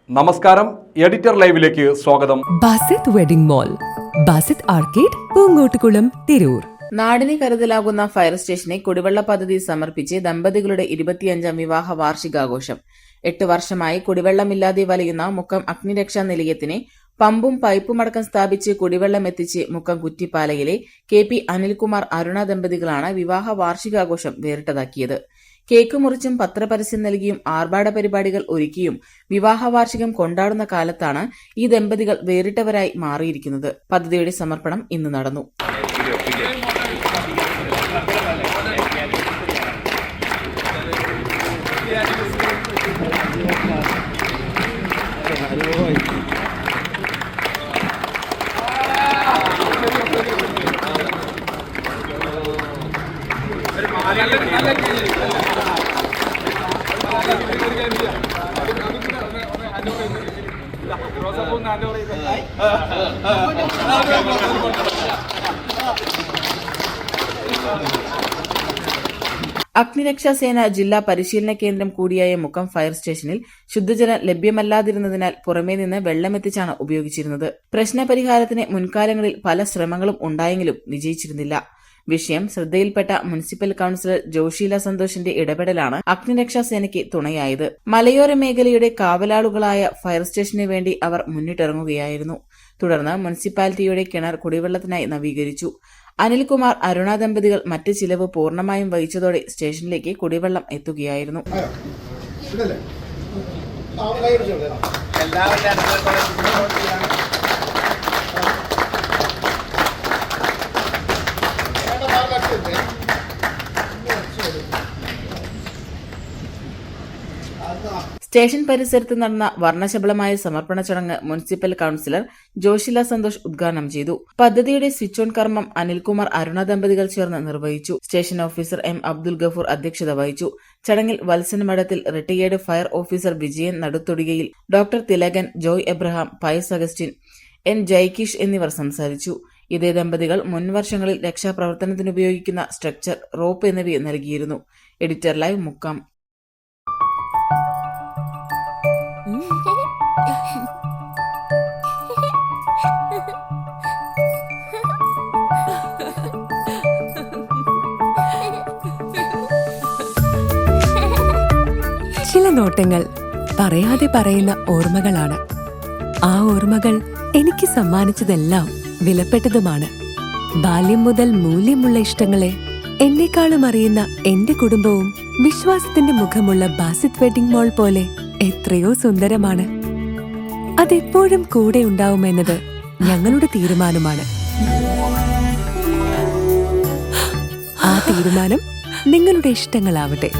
നമസ്കാരം, എഡിറ്റർ ലൈവിലേക്ക് സ്വാഗതം. Basith wedding mall, Basith arcade, Poonkottukulam, Tirur. നാടിന് കരുതലാകുന്ന ഫയർ സ്റ്റേഷനെ കുടിവെള്ള പദ്ധതി സമർപ്പിച്ച് ദമ്പതികളുടെ 25ാം വിവാഹ വാർഷികാഘോഷം. 8 വർഷമായി കുടിവെള്ളമില്ലാതെ വലയുന്ന മുക്കം അഗ്നിരക്ഷാ നിലയത്തിന് പമ്പും പൈപ്പുമടക്കം സ്ഥാപിച്ച് കുടിവെള്ളം എത്തിച്ച് മുക്കം കുറ്റിപ്പാലയിലെ KP അനിൽകുമാർ അരുണ ദമ്പതികളാണ് വിവാഹ വാർഷികാഘോഷം വേറിട്ടതാക്കിയത്. കേക്ക് മുറിച്ചും പത്രപരസ്യം നൽകിയും ആർഭാട പരിപാടികൾ ഒരുക്കിയും വിവാഹ വാർഷികം കൊണ്ടാടുന്ന കാലത്താണ് ഈ ദമ്പതികൾ വേറിട്ടവരായി മാറിയിരിക്കുന്നത്. പദ്ധതിയുടെ സമർപ്പണം ഇന്ന് നടന്നു. അഗ്നിരക്ഷാസേന ജില്ലാ പരിശീലന കേന്ദ്രം കൂടിയായ മുക്കം ഫയർ സ്റ്റേഷനിൽ ശുദ്ധജലം ലഭ്യമല്ലാതിരുന്നതിനാൽ പുറമേ നിന്ന് വെള്ളമെത്തിച്ചാണ് ഉപയോഗിച്ചിരുന്നത്. പ്രശ്നപരിഹാരത്തിന് മുൻകാലങ്ങളിൽ പല ശ്രമങ്ങളും ഉണ്ടായെങ്കിലും വിജയിച്ചിരുന്നില്ല. വിഷയം ശ്രദ്ധയിൽപ്പെട്ട മുനിസിപ്പൽ കൌൺസിലർ ജോഷീല സന്തോഷിന്റെ ഇടപെടലാണ് അഗ്നിരക്ഷാസേനയ്ക്ക് തുണയായത്. മലയോര മേഖലയുടെ കാവലാളുകളായ ഫയർ സ്റ്റേഷന് വേണ്ടി അവർ മുന്നിട്ടിറങ്ങുകയായിരുന്നു. തുടർന്ന് മുനിസിപ്പാലിറ്റിയുടെ കിണർ കുടിവെള്ളത്തിനായി നവീകരിച്ചു. അനിൽകുമാർ അരുണ ദമ്പതികൾ മറ്റ് ചിലവ് പൂർണ്ണമായും വഹിച്ചതോടെ സ്റ്റേഷനിലേക്ക് കുടിവെള്ളം എത്തുകയായിരുന്നു. സ്റ്റേഷൻ പരിസരത്ത് നടന്ന വർണ്ണശബളമായ സമർപ്പണ ചടങ്ങ് മുനിസിപ്പൽ കൌൺസിലർ ജോഷില സന്തോഷ് ഉദ്ഘാടനം ചെയ്തു. പദ്ധതിയുടെ സ്വിച്ച് ഓൺ കർമ്മം അനിൽകുമാർ അരുണ ദമ്പതികൾ ചേർന്ന് നിർവഹിച്ചു. Station officer M. Abdul Gafoor അധ്യക്ഷത വഹിച്ചു. ചടങ്ങിൽ വത്സൻ മഠത്തിൽ, റിട്ടയേർഡ് ഫയർ ഓഫീസർ വിജയൻ നടുത്തൊടികയിൽ, ഡോക്ടർ തിലകൻ, ജോയ് എബ്രഹാം, പയസ് അഗസ്റ്റിൻ, N. ജയ്കിഷ് എന്നിവർ സംസാരിച്ചു. ഇതേ ദമ്പതികൾ മുൻവർഷങ്ങളിൽ രക്ഷാപ്രവർത്തനത്തിനുപയോഗിക്കുന്ന സ്ട്രക്ചർ, റോപ്പ് എന്നിവ നൽകിയിരുന്നു. Editor live, Mukkam. ചില നോട്ടങ്ങൾ പറയാതെ പറയുന്ന ഓർമ്മകളാണ്. ആ ഓർമ്മകൾ എനിക്ക് സമ്മാനിച്ചതെല്ലാം വിലപ്പെട്ടതുമാണ്. ബാല്യം മുതൽ മൂല്യമുള്ള ഇഷ്ടങ്ങളെ എന്നെക്കാളും അറിയുന്ന എന്റെ കുടുംബവും വിശ്വാസത്തിന്റെ മുഖമുള്ള ബാസിത് വെഡിംഗ് മോൾ പോലെ എത്രയോ സുന്ദരമാണ്. അതെപ്പോഴും കൂടെ ഉണ്ടാവുമെന്നത് ഞങ്ങളുടെ തീരുമാനമാണ്. ആ തീരുമാനം നിങ്ങളുടെ ഇഷ്ടങ്ങളാവട്ടെ.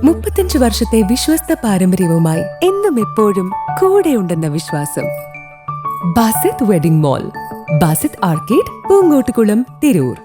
മുപ്പത്തഞ്ച് വർഷത്തെ വിശ്വസ്ത പാരമ്പര്യവുമായി എന്നും എപ്പോഴും കൂടെയുണ്ടെന്ന വിശ്വാസം. Basith wedding mall, Basith arcade, Poonkottukulam, Tirur.